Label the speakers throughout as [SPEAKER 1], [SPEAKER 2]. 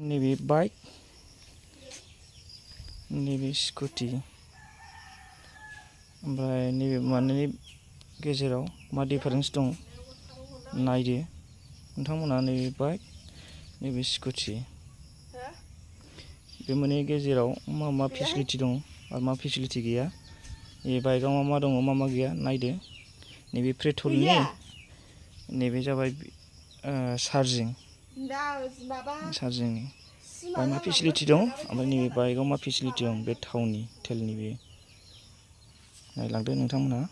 [SPEAKER 1] नैबे बाइक नैबे स्कुटि ओमफ्राय नैबे मोननैनि गेजेराव मा डिफारेन्स दं नायदो नोंथांमोना नैबे बाइक नैबे स्कुटि बे मोननै गेजेराव मा मा फेसिलिटि दं आरो मा फेसिलिटि गैया बे बाइकआव मा मा दङ मा गैया नायदो नैबे पेट्रलनि नैबे जाबाय चार्जिंनि बाहाय मा फेसिलिटि दं ओमफ्राय नैबे बाइकआव मा फेसिलिटि दं बे थावनि तेलनि बे नायलांदो नोंथांमोनहा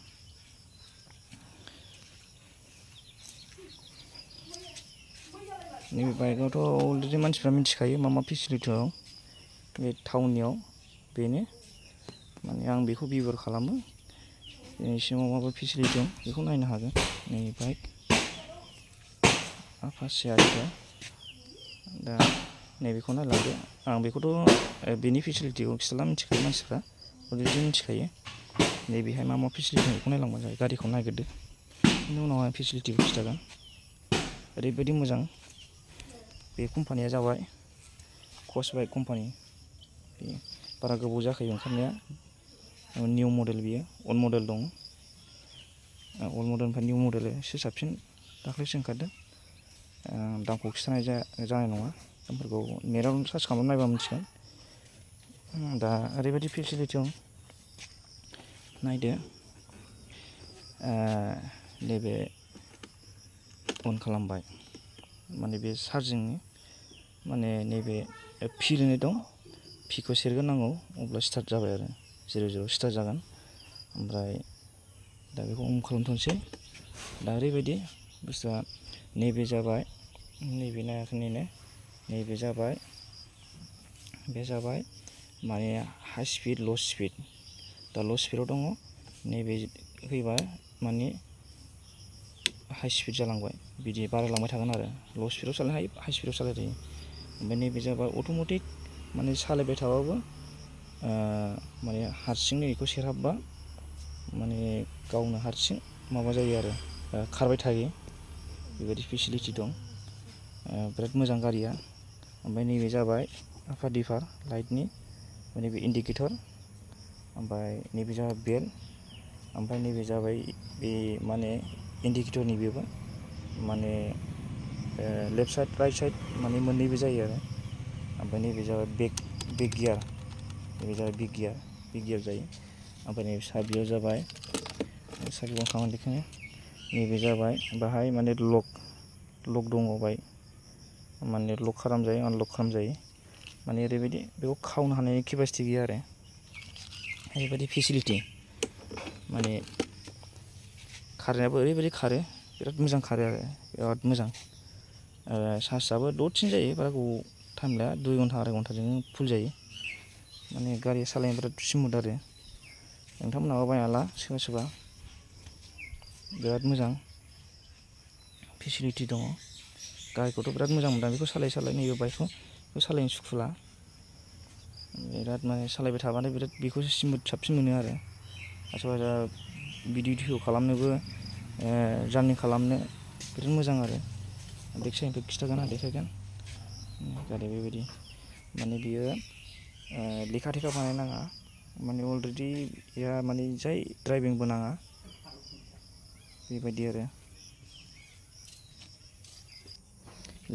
[SPEAKER 1] नैबे बाइकआवथ' अलरेडि मानसिफ्रा मिथिखायो मा मा फेसिलिटि दं बे थावनियाव बेनो माने आं बेखौ बेबहार खालामो बेनि सिङाव माबा फेसिलिटि दं बेखौ नायनो हागोन नै बाइक आपाचे आइडिया दा नैबेखौ नायलांदो आं बेखौथ' बेनि फेसिलिटिखौ खिथाला मिथिखायो मानसिफ्रा अलरेडि मिथिखायो नैबेहाय मा मा फेसिलिटि दं बेखौ नायलांबानो जाबाय गारिखौ नायग्रोदो बेनि उनाव आं फेसिलिटिखौ खिथागोन ओरैबायदि मोजां बे कम्पानिया जाबाय कच बाइक कम्पानि बे बारा गोबाव जाखायो ओंखारनाया निउ मडेल बियो अल्ड मडेल दं अल्ड मडेलनिफ्राय निउ मडेल एसे साबसिन दाख्लैसो ओंखारदों दामखौ खिथानाय जानाय नङा दामफोरखौ नेटआव सार्च खालामनानै नायबा मिथिगोन दा ओरैबायदि फेसिलिटि दं नायदो नैबे अन खालामबाय माने बे चार्जिंनि माने नैबे पि होननाय दं पिखौ सेरग्रोनांगौ अब्ला स्टार्ट जाबाय आरो 0 स्टार्ट जागोन ओमफ्राय दा बेखौ अन खालामथ'नोसै दा ओरैबायदि बुस्थुआ नैबे जाबाय नैबे नायाखैनो नैबे जाबाय बे जाबाय माने हाइ स्पिड ल' स्पिड दा ल' स्पिडआव दङ नैबे फैबा माने हाइ स्पिड जालांबाय बिदि बारायलांबाय थागोन आरो ल' स्पिडआव सालायनो हायो हाइ स्पिडआव सालायनो हायो ओमफ्राय नैबे जाबाय अट'मेटिक माने सालायबाय थाबाबो माने हारसिंनो बेखौ सेरहाबबा माने गावनो हारसिं माबा जायो आरो खारबाय थायो बेबायदि फेसिलिटि दं बिराद मोजां गारिया ओमफ्राय नैबे जाबाय आफार डिफार लाइटनि नैबे इन्डिकेटर ओमफ्राय नैबे जाबाय बेल ओमफ्राय नैबे जाबाय बे माने इन्डिकेटरनि बेबो माने लेफ्ट साइड राइट साइड माने मोननैबो जायो आरो ओमफ्राय नैबे जाबाय बेक गियार नैबे जाबाय बिग गियार जायो ओमफ्राय नैबे साबियाव जाबाय साबियाव खामानि देखायनो नैबे जाबाय बाहाय माने लक दङ बाय माने लक खालामजायो आनलक खालामजायो माने ओरैबायदि बेखौ खावनो हानायनि केपासिटि गैया आरो ओरैबायदि फेसिलिटि माने खारनायाबो ओरैबायदि खारो बिराद मोजां खारो आरो बिराद मोजां चार्जआबो दसेनो जायो बारा गोबाव टाइम लाया 2 घन्टा 2.5 घन्टाजों फुल जायो माने गारिया सालायनो बिराद स्मुथ आरो नोंथांमोनाबो बायना सोरबा बिराद मोजां फेसिलिटि दङ गारिखौथ' बिराद मोजां मोनदां बेखौ सालाय नैबे बाइकखौ सालायनो सुखुला बिराद माने सालायबाय थाबानो बिराद बेखौसो स्मुथ साबसिन मोनो आरो सोरबा भिडिअ खालामनोबो जार्नि खालामनो बिराद मोजां आरो बेक साइडनिफ्राय खिथागोन आं देखायगोन गारिया बेबायदि माने बियो लेखा थेखा बानायनाङा माने अलरेडि माने जाय ड्राइभिंबो नाङा बेबायदि आरो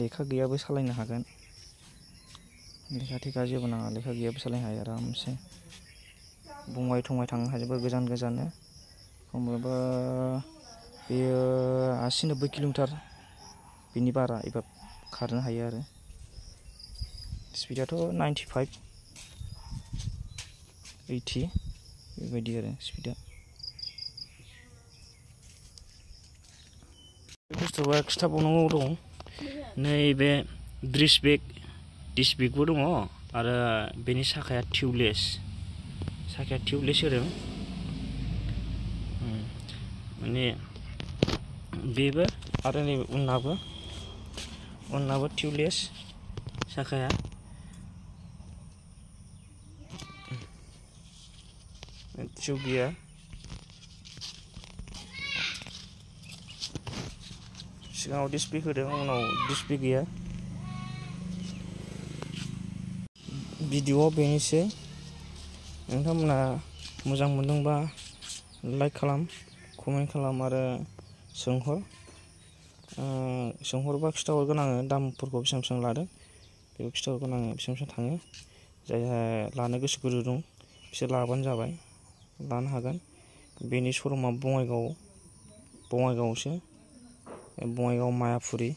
[SPEAKER 1] लेखा गैयाबो सालायनो हागोन लेखा थेखा जेबो नाङा लेखा गैयाबो सालायनो हायो आरामसे बङाइ थङाइ थांनो हाजोबो गोजाननो खमैबो बेयो 80-90 किल'मिटार बिनि बारा एबा खारनो हायो आरो स्पिडाथ' 95-80 बेबायदि आरो स्पिडा बुस्थुआ खिथाबावनांगौ दं नैबे डिस्क ब्रेकबो दङ आरो बेनि साखाया टिउबलेस होदों माने बेबो आरो नैबे उननाबो टिउबलेस साखाया टिउब गैया सिगाङाव डिस्क ब्रेक होदों उनाव डिस्क ब्रेक गैया भिडिअ'आ बेनोसै नोंथांमोना मोजां मोनदोंबा लाइक खालाम कमेन्ट खालाम आरो सोंहरबा खिथाहरगोन आङो दामफोरखौ बेसेबां लादों बेखौ खिथाहरगोन आङो बेसेबां थाङो जायहा लानो गोसो गुदुं दं बिसोर लाबानो जाबाय लानो हागोन बेनि श'रुमा बङाइगावआवसो बङाइगाव मायापुरि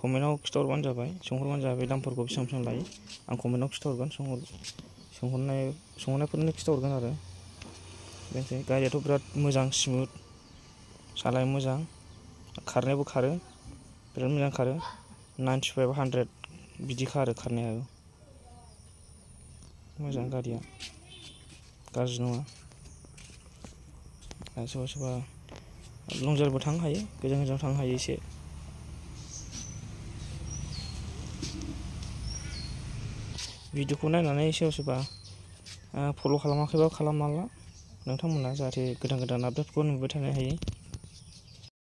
[SPEAKER 1] कमेन्टआव खिथाहरबानो जाबाय सोंहरबानो जाबाय दामफोरखौ बेसेबां लायो आं कमेन्टआव खिथाहरगोन सोंहरनायफोरनो खिथाहरगोन आरो बेनोसै गारियाथ' बिराद मोजां स्मुथ सालायनो मोजां खारनायाबो खारो बिराद मोजां खारो 95 100 बिदि खारनायाबो मोजां गारिया गाज्रि नङा सोरबा सोरबा लं जार्निबो थांनो हायो गोजान थांनो हायो एसे भिडिअखौ नायनानै सोरबा फल' खालामाखैबा खालामना ला नोंथांमोना जाहाथे गोदान आपडेटखौ नुबाय थानो हायो